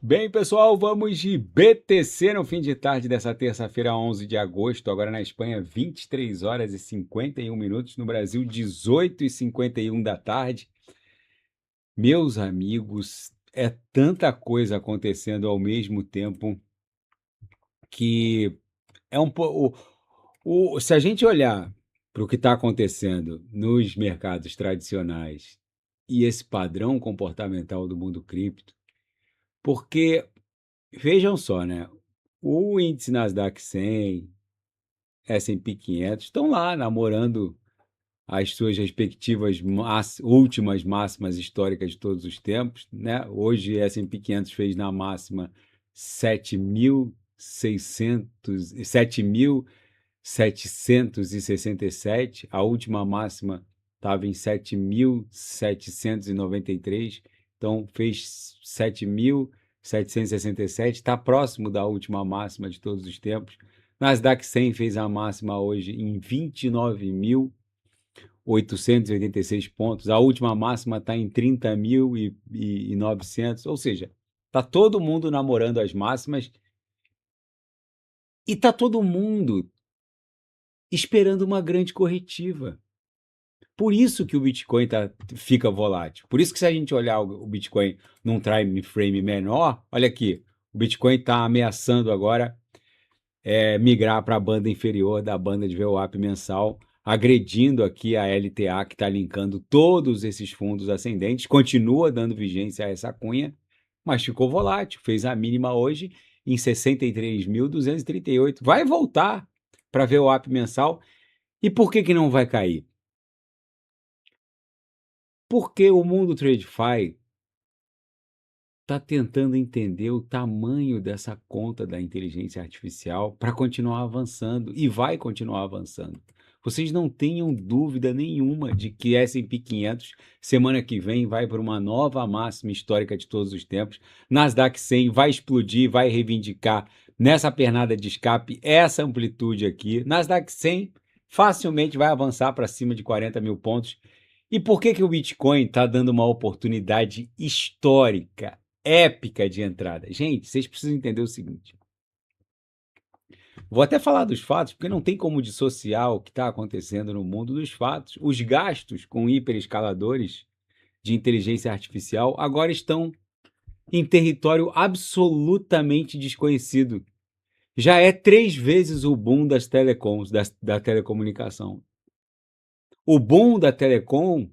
Bem, pessoal, vamos de BTC no fim de tarde dessa terça-feira, 11 de agosto. Agora na Espanha, 23 horas e 51 minutos. No Brasil, 18 e 51 da tarde. Meus amigos, é tanta coisa acontecendo ao mesmo tempo que é um pouco. Se a gente olhar para o que está acontecendo nos mercados tradicionais e esse padrão comportamental do mundo cripto, porque vejam só, né? O índice Nasdaq 100, S&P 500 estão lá namorando as suas respectivas últimas máximas históricas de todos os tempos, né? Hoje, S&P 500 fez na máxima 7.767, a última máxima estava em 7.793, então fez 7.767, está próximo da última máxima de todos os tempos. Nasdaq 100 fez a máxima hoje em 29.886 pontos, a última máxima está em 30.900, ou seja, está todo mundo namorando as máximas e está todo mundo esperando uma grande corretiva. Por isso que o Bitcoin fica volátil. Por isso que se a gente olhar o Bitcoin num time frame menor, olha aqui, o Bitcoin está ameaçando agora migrar para a banda inferior da banda de VWAP mensal, agredindo aqui a LTA que está linkando todos esses fundos ascendentes, continua dando vigência a essa cunha, mas ficou volátil, fez a mínima hoje em 63.238. Vai voltar para VWAP mensal. E por que não vai cair? Porque o mundo TradeFi está tentando entender o tamanho dessa conta da inteligência artificial para continuar avançando e vai continuar avançando. Vocês não tenham dúvida nenhuma de que S&P 500 semana que vem vai para uma nova máxima histórica de todos os tempos. Nasdaq 100 vai explodir, vai reivindicar nessa pernada de escape essa amplitude aqui. Nasdaq 100 facilmente vai avançar para cima de 40 mil pontos. E por que o Bitcoin está dando uma oportunidade histórica, épica de entrada? Gente, vocês precisam entender o seguinte. Vou até falar dos fatos, porque não tem como dissociar o que está acontecendo no mundo dos fatos. Os gastos com hiperescaladores de inteligência artificial agora estão em território absolutamente desconhecido. Já é 3 vezes o boom das telecoms, da telecomunicação. O boom da telecom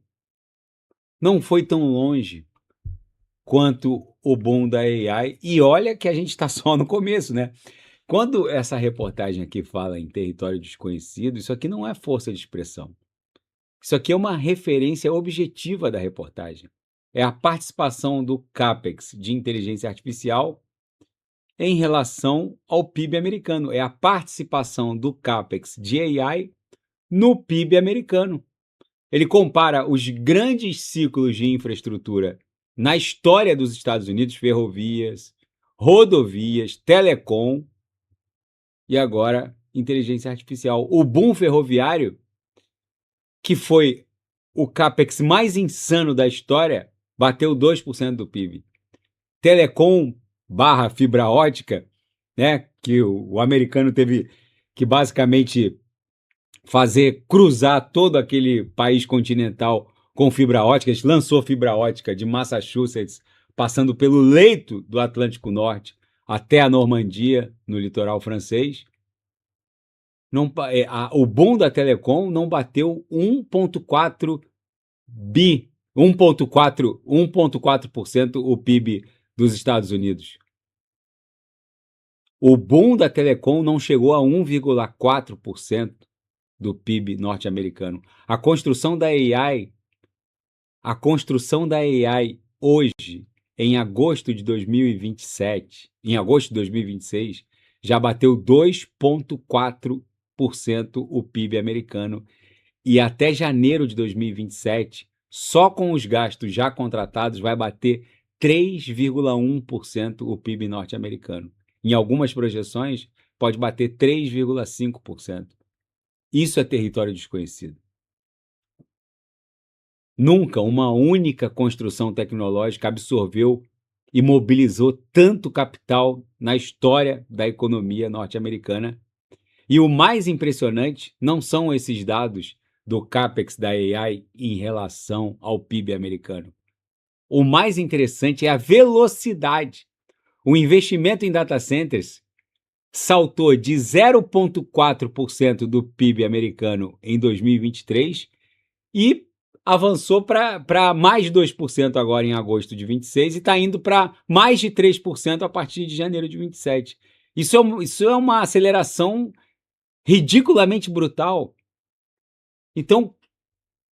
não foi tão longe quanto o boom da AI, e olha que a gente está só no começo, né? Quando essa reportagem aqui fala em território desconhecido, isso aqui não é força de expressão. Isso aqui é uma referência objetiva da reportagem. É a participação do CAPEX de inteligência artificial em relação ao PIB americano. É a participação do CAPEX de AI no PIB americano. Ele compara os grandes ciclos de infraestrutura na história dos Estados Unidos, ferrovias, rodovias, telecom e agora inteligência artificial. O boom ferroviário, que foi o CAPEX mais insano da história, bateu 2% do PIB. Telecom barra fibra ótica, né, que o americano teve que basicamente fazer cruzar todo aquele país continental com fibra ótica. A gente lançou fibra ótica de Massachusetts, passando pelo leito do Atlântico Norte até a Normandia, no litoral francês. O boom da telecom não bateu 1,4 bi, 1,4% o PIB dos Estados Unidos. O boom da telecom não chegou a 1,4% do PIB norte-americano. A construção da AI hoje, em agosto de 2027, em agosto de 2026, já bateu 2,4% o PIB americano. E até janeiro de 2027, só com os gastos já contratados, vai bater 3,1% o PIB norte-americano. Em algumas projeções, pode bater 3,5%. Isso é território desconhecido. Nunca uma única construção tecnológica absorveu e mobilizou tanto capital na história da economia norte-americana. E o mais impressionante não são esses dados do capex da AI em relação ao PIB americano. O mais interessante é a velocidade. O investimento em data centers saltou de 0,4% do PIB americano em 2023 e avançou para mais de 2% agora em agosto de 26 e está indo para mais de 3% a partir de janeiro de 27. Isso é uma aceleração ridiculamente brutal. Então,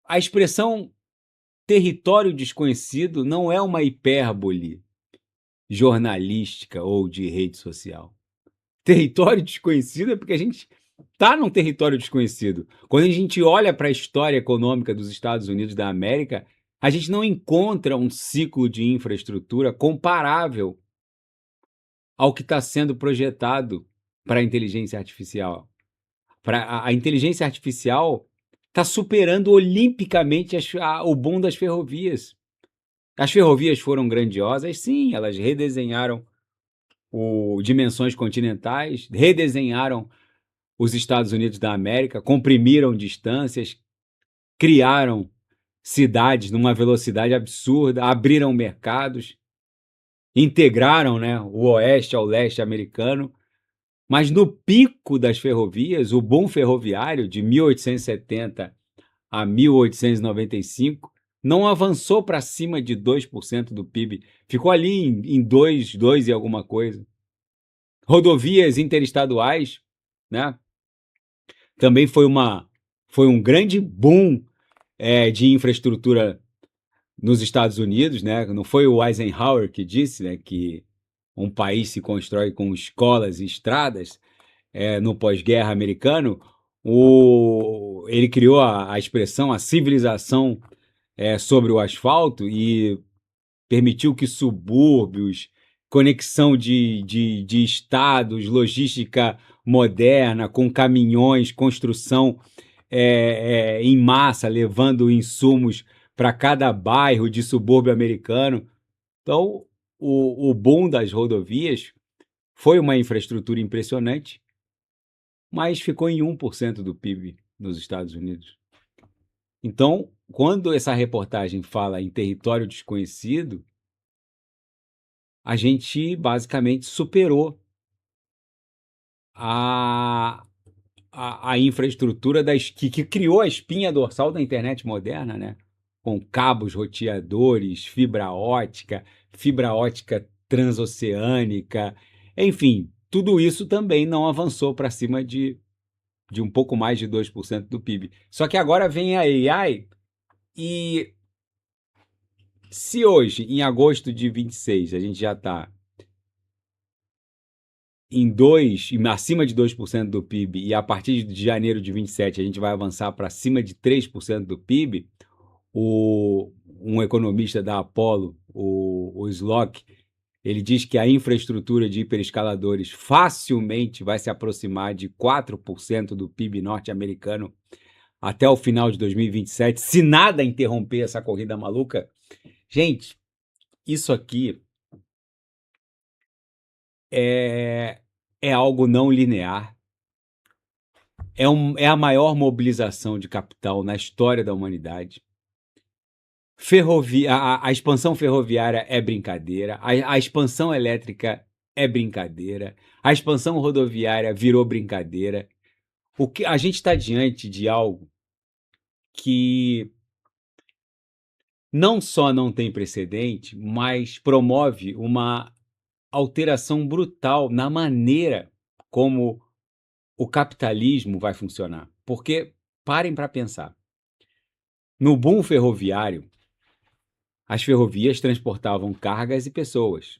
a expressão território desconhecido não é uma hipérbole jornalística ou de rede social. Território desconhecido é porque a gente está num território desconhecido. Quando a gente olha para a história econômica dos Estados Unidos da América, a gente não encontra um ciclo de infraestrutura comparável ao que está sendo projetado para a inteligência artificial. A inteligência artificial está superando olimpicamente o boom das ferrovias. As ferrovias foram grandiosas, sim, elas redesenharam dimensões continentais, redesenharam os Estados Unidos da América, comprimiram distâncias, criaram cidades numa velocidade absurda, abriram mercados, integraram, né, o oeste ao leste americano. Mas no pico das ferrovias, o boom ferroviário de 1870 a 1895 não avançou para cima de 2% do PIB, ficou ali em 2 e alguma coisa. Rodovias interestaduais, né? Também foi um grande boom de infraestrutura nos Estados Unidos, né? Não foi o Eisenhower que disse, né, que um país se constrói com escolas e estradas no pós-guerra americano. Ele criou a expressão, a civilização sobre o asfalto e permitiu que subúrbios, conexão de estados, logística moderna, com caminhões, construção em massa, levando insumos para cada bairro de subúrbio americano. Então, o boom das rodovias foi uma infraestrutura impressionante, mas ficou em 1% do PIB nos Estados Unidos. Então, quando essa reportagem fala em território desconhecido, a gente basicamente superou a, a infraestrutura que criou a espinha dorsal da internet moderna, né? Com cabos roteadores, fibra ótica transoceânica, enfim, tudo isso também não avançou para cima de um pouco mais de 2% do PIB. Só que agora vem a AI e se hoje, em agosto de 26, a gente já está acima de 2% do PIB e a partir de janeiro de 27 a gente vai avançar para acima de 3% do PIB, um economista da Apollo, o Slock, ele diz que a infraestrutura de hiperescaladores facilmente vai se aproximar de 4% do PIB norte-americano até o final de 2027, se nada interromper essa corrida maluca. Gente, isso aqui é algo não linear, é a maior mobilização de capital na história da humanidade. A expansão ferroviária é brincadeira, a expansão elétrica é brincadeira, a expansão rodoviária virou brincadeira. A gente está diante de algo que não só não tem precedente, mas promove uma alteração brutal na maneira como o capitalismo vai funcionar. Porque, parem para pensar, no boom ferroviário, as ferrovias transportavam cargas e pessoas.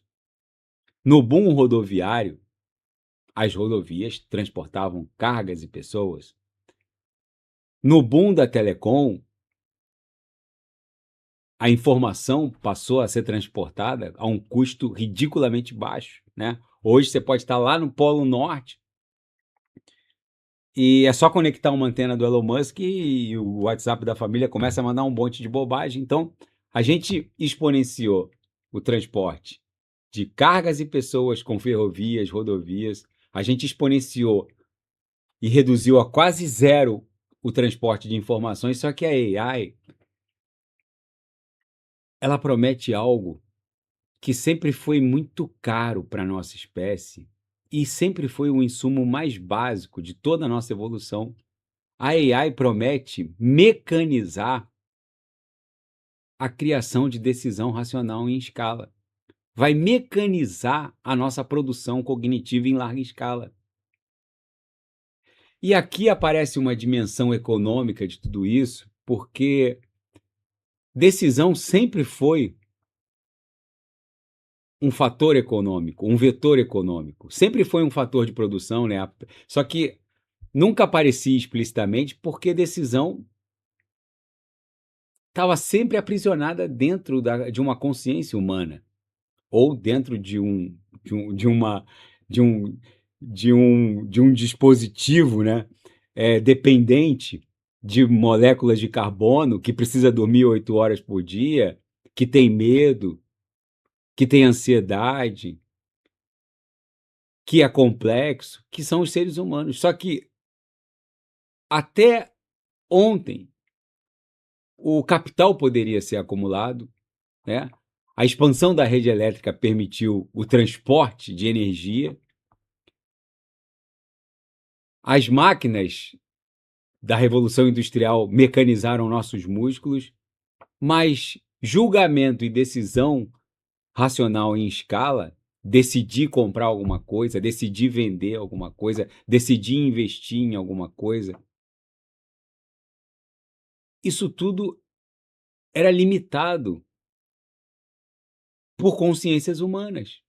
No boom rodoviário, as rodovias transportavam cargas e pessoas. No boom da telecom, a informação passou a ser transportada a um custo ridiculamente baixo, né? Hoje você pode estar lá no Polo Norte e é só conectar uma antena do Elon Musk e o WhatsApp da família começa a mandar um monte de bobagem. Então, a gente exponenciou o transporte de cargas e pessoas com ferrovias, rodovias. A gente exponenciou e reduziu a quase zero o transporte de informações, só que a AI, ela promete algo que sempre foi muito caro para a nossa espécie e sempre foi o insumo mais básico de toda a nossa evolução. A AI promete mecanizar a criação de decisão racional em escala. Vai mecanizar a nossa produção cognitiva em larga escala. E aqui aparece uma dimensão econômica de tudo isso, porque decisão sempre foi um fator econômico, um vetor econômico. Sempre foi um fator de produção, né? Só que nunca aparecia explicitamente porque decisão estava sempre aprisionada dentro de uma consciência humana ou dentro de um, de um dispositivo, né, dependente de moléculas de carbono que precisa dormir 8 horas por dia, que tem medo, que tem ansiedade, que é complexo, que são os seres humanos. Só que até ontem o capital poderia ser acumulado, né? A expansão da rede elétrica permitiu o transporte de energia. As máquinas da Revolução Industrial mecanizaram nossos músculos, mas julgamento e decisão racional em escala, decidir comprar alguma coisa, decidir vender alguma coisa, decidir investir em alguma coisa, isso tudo era limitado por consciências humanas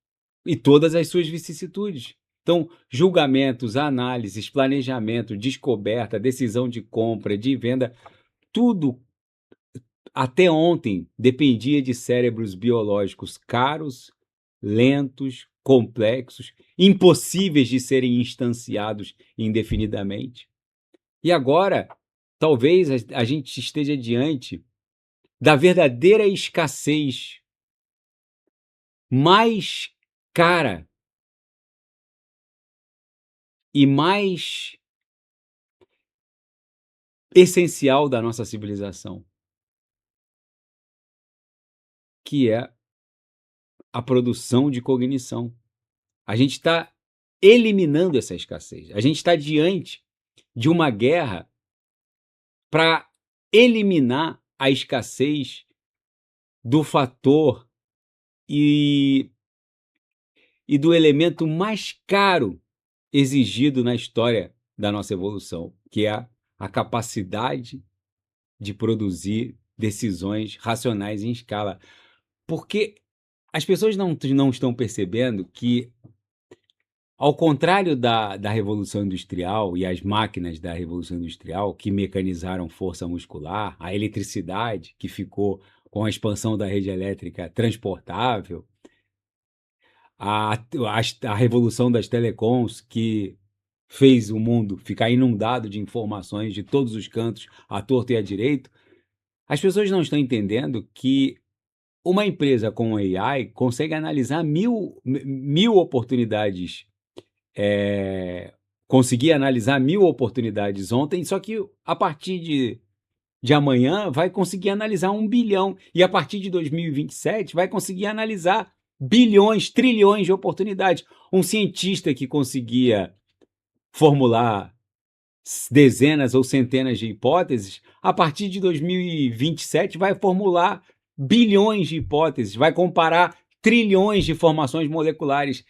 e todas as suas vicissitudes. Então, julgamentos, análises, planejamento, descoberta, decisão de compra, de venda, tudo até ontem dependia de cérebros biológicos caros, lentos, complexos, impossíveis de serem instanciados indefinidamente. E agora, talvez a gente esteja diante da verdadeira escassez mais cara e mais essencial da nossa civilização, que é a produção de cognição. A gente está eliminando essa escassez. A gente está diante de uma guerra para eliminar a escassez do fator e do elemento mais caro exigido na história da nossa evolução, que é a capacidade de produzir decisões racionais em escala. Porque as pessoas não estão percebendo que, ao contrário da Revolução Industrial e as máquinas da Revolução Industrial, que mecanizaram força muscular, a eletricidade, que ficou com a expansão da rede elétrica transportável, a revolução das telecoms, que fez o mundo ficar inundado de informações de todos os cantos, à torto e à direito, as pessoas não estão entendendo que uma empresa com AI consegue analisar mil oportunidades, conseguia analisar 1000 oportunidades ontem, só que a partir de amanhã vai conseguir analisar 1 bilhão, e a partir de 2027 vai conseguir analisar bilhões, trilhões de oportunidades. Um cientista que conseguia formular dezenas ou centenas de hipóteses, a partir de 2027 vai formular bilhões de hipóteses, vai comparar trilhões de formações moleculares.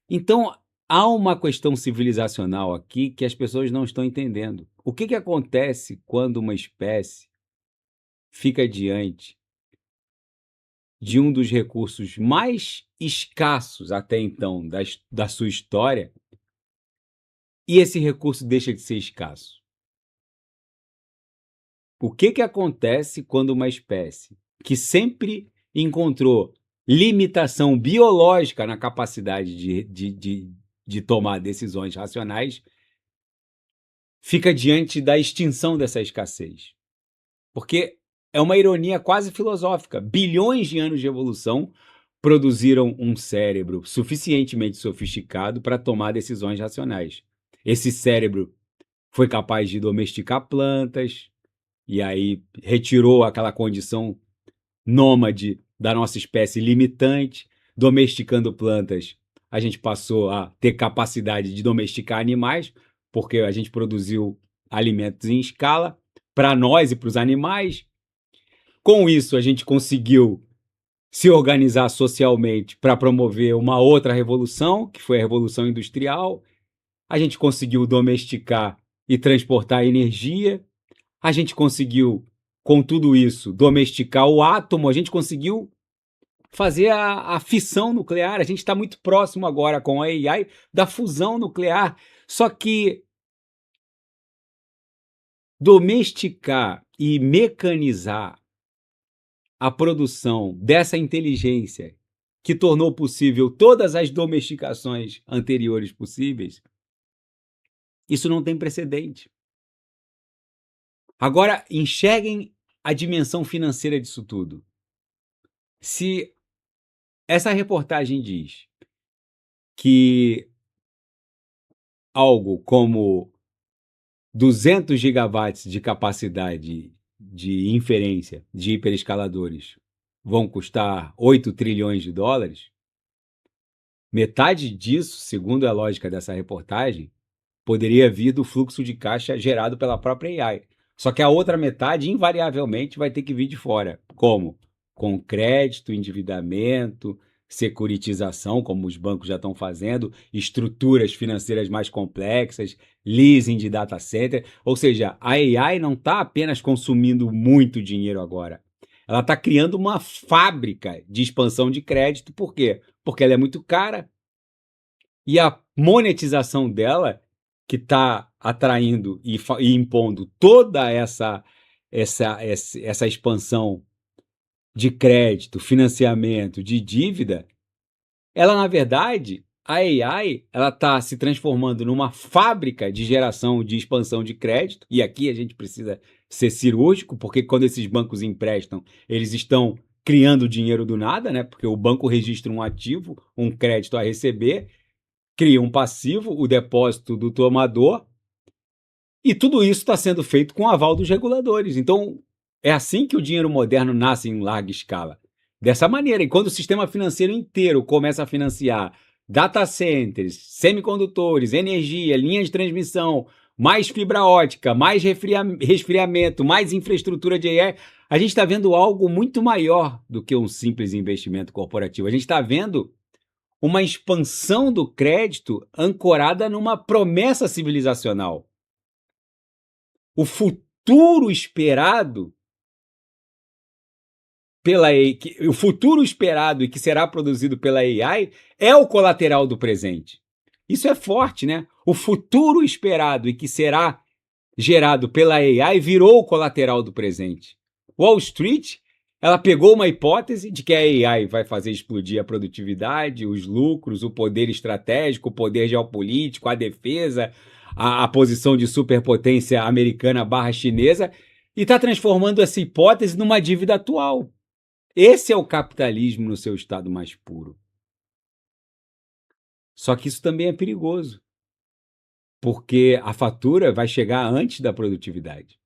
Então, há uma questão civilizacional aqui que as pessoas não estão entendendo. O que acontece quando uma espécie fica diante de um dos recursos mais escassos até então da sua história, e esse recurso deixa de ser escasso? O que acontece quando uma espécie que sempre encontrou limitação biológica na capacidade de tomar decisões racionais fica diante da extinção dessa escassez? Porque é uma ironia quase filosófica. Bilhões de anos de evolução produziram um cérebro suficientemente sofisticado para tomar decisões racionais. Esse cérebro foi capaz de domesticar plantas, e aí retirou aquela condição nômade da nossa espécie limitante. Domesticando plantas, a gente passou a ter capacidade de domesticar animais, porque a gente produziu alimentos em escala para nós e para os animais. Com isso, a gente conseguiu se organizar socialmente para promover uma outra revolução, que foi a Revolução Industrial. A gente conseguiu domesticar e transportar energia. A gente conseguiu, com tudo isso, domesticar o átomo. A gente conseguiu fazer a fissão nuclear. A gente está muito próximo agora com a AI da fusão nuclear. Só que domesticar e mecanizar a produção dessa inteligência que tornou possível todas as domesticações anteriores possíveis, isso não tem precedente. Agora, enxerguem a dimensão financeira disso tudo. Se essa reportagem diz que algo como 200 gigawatts de capacidade de inferência de hiperescaladores vão custar 8 trilhões de dólares, metade disso, segundo a lógica dessa reportagem, poderia vir do fluxo de caixa gerado pela própria AI. Só que a outra metade, invariavelmente, vai ter que vir de fora. Como? Com crédito, endividamento, securitização, como os bancos já estão fazendo, estruturas financeiras mais complexas, leasing de data center. Ou seja, a AI não está apenas consumindo muito dinheiro agora. Ela está criando uma fábrica de expansão de crédito. Por quê? Porque ela é muito cara e a monetização dela, que está atraindo e impondo toda essa expansão de crédito, financiamento, de dívida, ela, na verdade, a AI, ela está se transformando numa fábrica de geração de expansão de crédito, e aqui a gente precisa ser cirúrgico, porque quando esses bancos emprestam, eles estão criando dinheiro do nada, né? Porque o banco registra um ativo, um crédito a receber, cria um passivo, o depósito do tomador, e tudo isso está sendo feito com o aval dos reguladores. Então, é assim que o dinheiro moderno nasce em larga escala. Dessa maneira, e quando o sistema financeiro inteiro começa a financiar data centers, semicondutores, energia, linhas de transmissão, mais fibra ótica, mais resfriamento, mais infraestrutura de AI, a gente está vendo algo muito maior do que um simples investimento corporativo. A gente está vendo uma expansão do crédito ancorada numa promessa civilizacional. O futuro esperado o futuro esperado e que será produzido pela AI é o colateral do presente. Isso é forte, né? O futuro esperado e que será gerado pela AI virou o colateral do presente. Wall Street, ela pegou uma hipótese de que a AI vai fazer explodir a produtividade, os lucros, o poder estratégico, o poder geopolítico, a defesa, a posição de superpotência americana barra chinesa, e está transformando essa hipótese numa dívida atual. Esse é o capitalismo no seu estado mais puro. Só que isso também é perigoso, porque a fatura vai chegar antes da produtividade.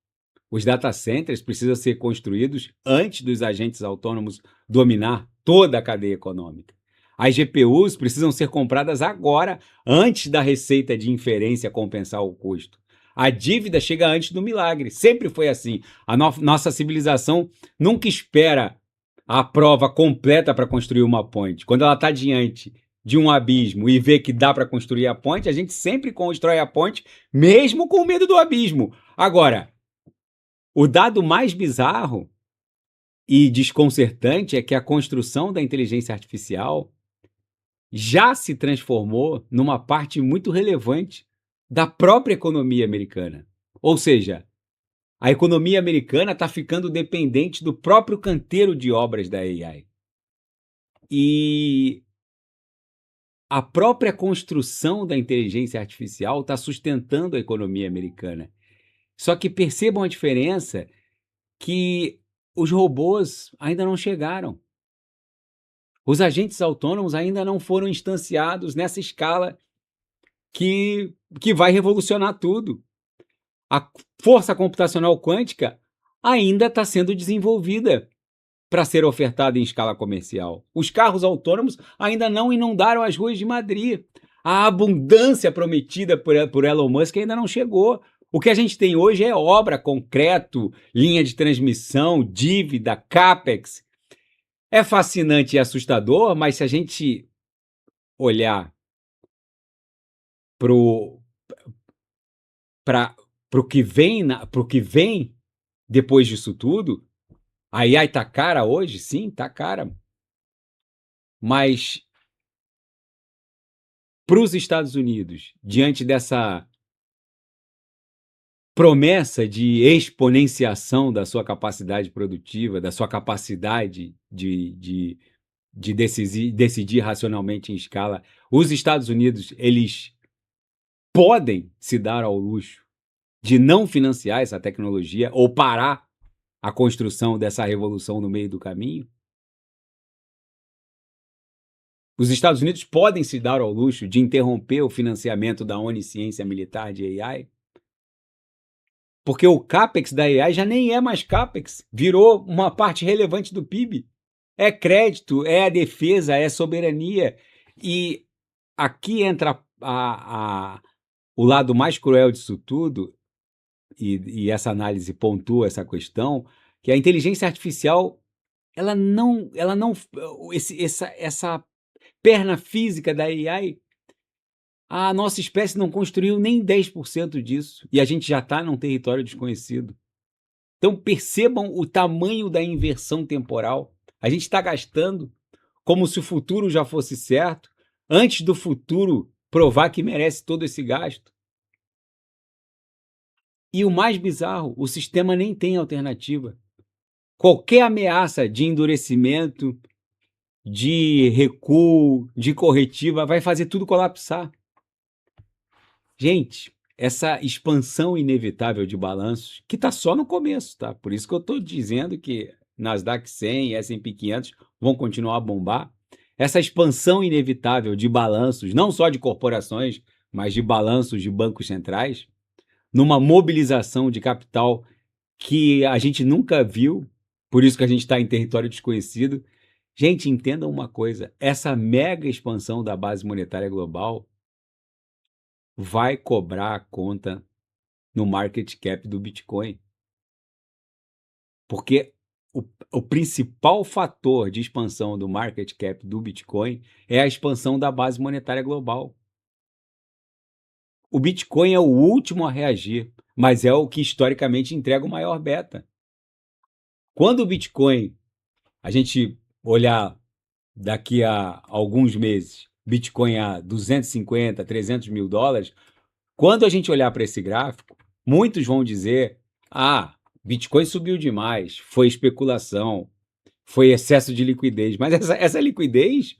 Os data centers precisam ser construídos antes dos agentes autônomos dominar toda a cadeia econômica. As GPUs precisam ser compradas agora, antes da receita de inferência compensar o custo. A dívida chega antes do milagre. Sempre foi assim. A nossa civilização nunca espera a prova completa para construir uma ponte. Quando ela está diante de um abismo e vê que dá para construir a ponte, a gente sempre constrói a ponte, mesmo com medo do abismo. Agora, o dado mais bizarro e desconcertante é que a construção da inteligência artificial já se transformou numa parte muito relevante da própria economia americana. Ou seja, a economia americana está ficando dependente do próprio canteiro de obras da AI. E a própria construção da inteligência artificial está sustentando a economia americana. Só que percebam a diferença, que os robôs ainda não chegaram. Os agentes autônomos ainda não foram instanciados nessa escala que vai revolucionar tudo. A força computacional quântica ainda está sendo desenvolvida para ser ofertada em escala comercial. Os carros autônomos ainda não inundaram as ruas de Madrid. A abundância prometida por Elon Musk ainda não chegou. O que a gente tem hoje é obra, concreto, linha de transmissão, dívida, CAPEX. É fascinante e assustador, mas se a gente olhar para o que vem depois disso tudo, a AI tá cara hoje? Sim, tá cara. Mas para os Estados Unidos, diante dessa promessa de exponenciação da sua capacidade produtiva, da sua capacidade de decidir racionalmente em escala, os Estados Unidos, eles podem se dar ao luxo de não financiar essa tecnologia ou parar a construção dessa revolução no meio do caminho? Os Estados Unidos podem se dar ao luxo de interromper o financiamento da onisciência militar de AI? Porque o CAPEX da AI já nem é mais CAPEX, virou uma parte relevante do PIB. É crédito, é a defesa, é soberania. E aqui entra o lado mais cruel disso tudo, e essa análise pontua essa questão, que a inteligência artificial, ela não essa perna física da AI, a nossa espécie não construiu nem 10% disso, e a gente já está num território desconhecido. Então percebam o tamanho da inversão temporal. A gente está gastando como se o futuro já fosse certo, antes do futuro provar que merece todo esse gasto. E o mais bizarro, o sistema nem tem alternativa. Qualquer ameaça de endurecimento, de recuo, de corretiva, vai fazer tudo colapsar. Gente, essa expansão inevitável de balanços, que está só no começo, tá? Por isso que eu estou dizendo que Nasdaq 100 e S&P 500 vão continuar a bombar. Essa expansão inevitável de balanços, não só de corporações, mas de balanços de bancos centrais, numa mobilização de capital que a gente nunca viu, por isso que a gente está em território desconhecido. Gente, entendam uma coisa, essa mega expansão da base monetária global vai cobrar a conta no market cap do Bitcoin. Porque o principal fator de expansão do market cap do Bitcoin é a expansão da base monetária global. O Bitcoin é o último a reagir, mas é o que historicamente entrega o maior beta. Quando o Bitcoin, a gente olhar daqui a alguns meses, Bitcoin a 250, 300 mil dólares, quando a gente olhar para esse gráfico, muitos vão dizer, Bitcoin subiu demais, foi especulação, foi excesso de liquidez. Mas essa liquidez,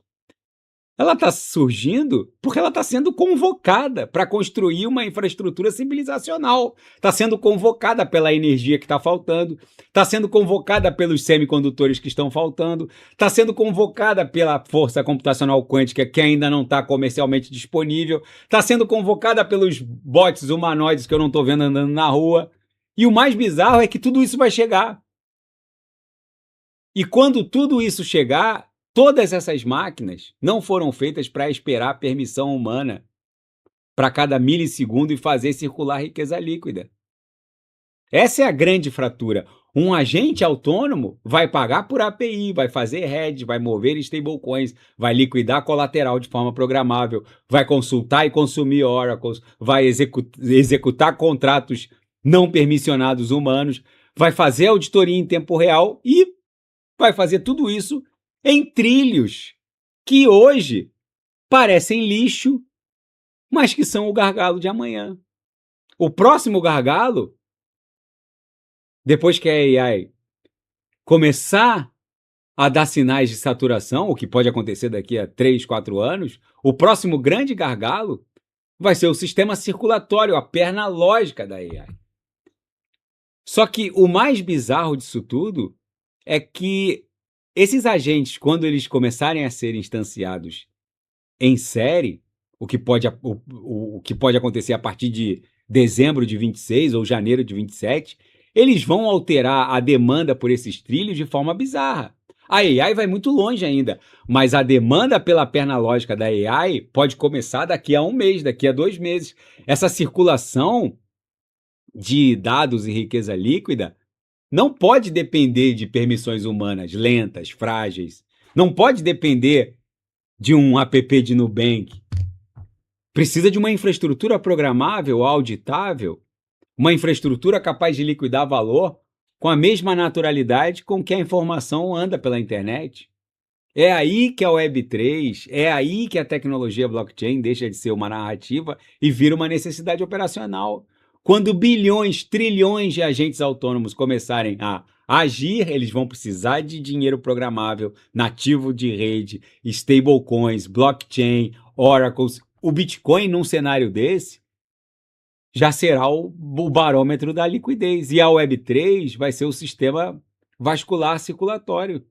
ela está surgindo porque ela está sendo convocada para construir uma infraestrutura civilizacional. Está sendo convocada pela energia que está faltando, está sendo convocada pelos semicondutores que estão faltando, está sendo convocada pela força computacional quântica que ainda não está comercialmente disponível, está sendo convocada pelos bots humanoides que eu não estou vendo andando na rua. E o mais bizarro é que tudo isso vai chegar. E quando tudo isso chegar, todas essas máquinas não foram feitas para esperar permissão humana para cada milissegundo e fazer circular riqueza líquida. Essa é a grande fratura. Um agente autônomo vai pagar por API, vai fazer hedge, vai mover stablecoins, vai liquidar colateral de forma programável, vai consultar e consumir oracles, vai executar contratos não permissionados humanos, vai fazer auditoria em tempo real e vai fazer tudo isso em trilhos que hoje parecem lixo, mas que são o gargalo de amanhã. O próximo gargalo, depois que a AI começar a dar sinais de saturação, o que pode acontecer daqui a 3, 4 anos, o próximo grande gargalo vai ser o sistema circulatório, a perna lógica da AI. Só que o mais bizarro disso tudo é que Esses agentes, quando eles começarem a ser instanciados em série, o que pode acontecer a partir de dezembro de 26 ou janeiro de 27, eles vão alterar a demanda por esses trilhos de forma bizarra. A AI vai muito longe ainda, mas a demanda pela perna lógica da AI pode começar daqui a um mês, daqui a 2 meses. Essa circulação de dados e riqueza líquida não pode depender de permissões humanas lentas, frágeis. Não pode depender de um app de Nubank. Precisa de uma infraestrutura programável, auditável, uma infraestrutura capaz de liquidar valor com a mesma naturalidade com que a informação anda pela internet. É aí que a Web3, é aí que a tecnologia blockchain deixa de ser uma narrativa e vira uma necessidade operacional. Quando bilhões, trilhões de agentes autônomos começarem a agir, eles vão precisar de dinheiro programável, nativo de rede, stablecoins, blockchain, oracles. O Bitcoin, num cenário desse, já será o barômetro da liquidez. E a Web3 vai ser o sistema vascular circulatório.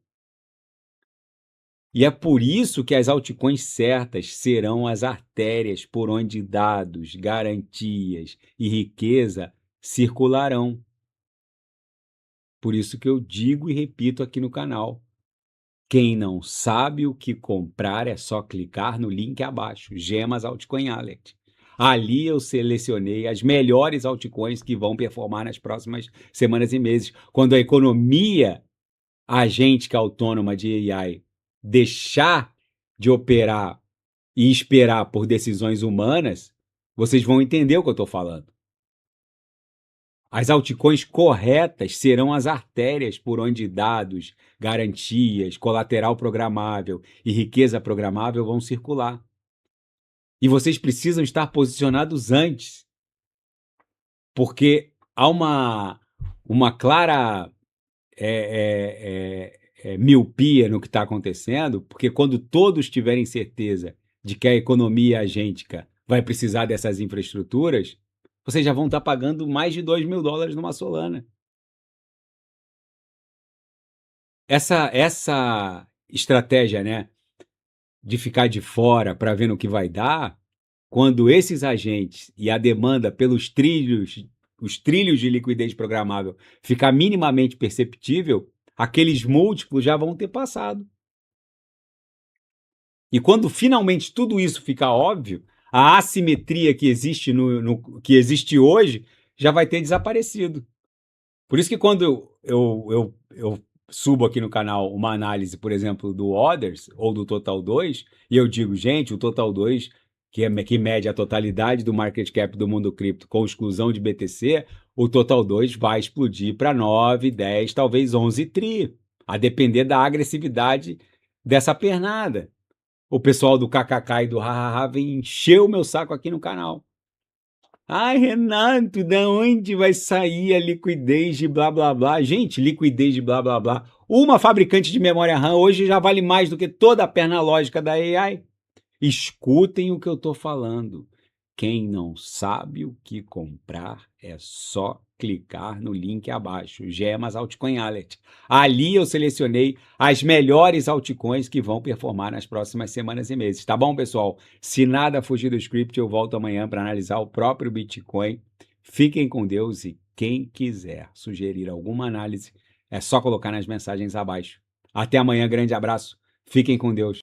E é por isso que as altcoins certas serão as artérias por onde dados, garantias e riqueza circularão. Por isso que eu digo e repito aqui no canal: quem não sabe o que comprar é só clicar no link abaixo, Gemas Altcoin Alert. Ali eu selecionei as melhores altcoins que vão performar nas próximas semanas e meses, quando a economia agêntica autônoma de AI deixar de operar e esperar por decisões humanas, vocês vão entender o que eu estou falando. As altcoins corretas serão as artérias por onde dados, garantias, colateral programável e riqueza programável vão circular. E vocês precisam estar posicionados antes, porque há uma clara miopia no que está acontecendo, porque quando todos tiverem certeza de que a economia agêntica vai precisar dessas infraestruturas, vocês já vão estar pagando mais de $2.000 numa Solana. Essa estratégia, né, de ficar de fora para ver no que vai dar, quando esses agentes e a demanda pelos trilhos, os trilhos de liquidez programável ficar minimamente perceptível, aqueles múltiplos já vão ter passado. E quando finalmente tudo isso ficar óbvio, a assimetria que existe, que existe hoje já vai ter desaparecido. Por isso que quando eu subo aqui no canal uma análise, por exemplo, do Others ou do Total 2, e eu digo, gente, o Total 2, que mede a totalidade do market cap do mundo cripto com exclusão de BTC, o Total 2 vai explodir para 9, 10, talvez 11 tri, a depender da agressividade dessa pernada. O pessoal do KKK e do Hahaha vem encher o meu saco aqui no canal. Ai, Renato, da onde vai sair a liquidez de blá blá blá? Gente, liquidez de blá blá blá. Uma fabricante de memória RAM hoje já vale mais do que toda a perna lógica da AI. Escutem o que eu estou falando. Quem não sabe o que comprar é só clicar no link abaixo, Gemas Altcoin Alert. Ali eu selecionei as melhores altcoins que vão performar nas próximas semanas e meses. Tá bom, pessoal? Se nada fugir do script, eu volto amanhã para analisar o próprio Bitcoin. Fiquem com Deus e quem quiser sugerir alguma análise, é só colocar nas mensagens abaixo. Até amanhã, grande abraço. Fiquem com Deus.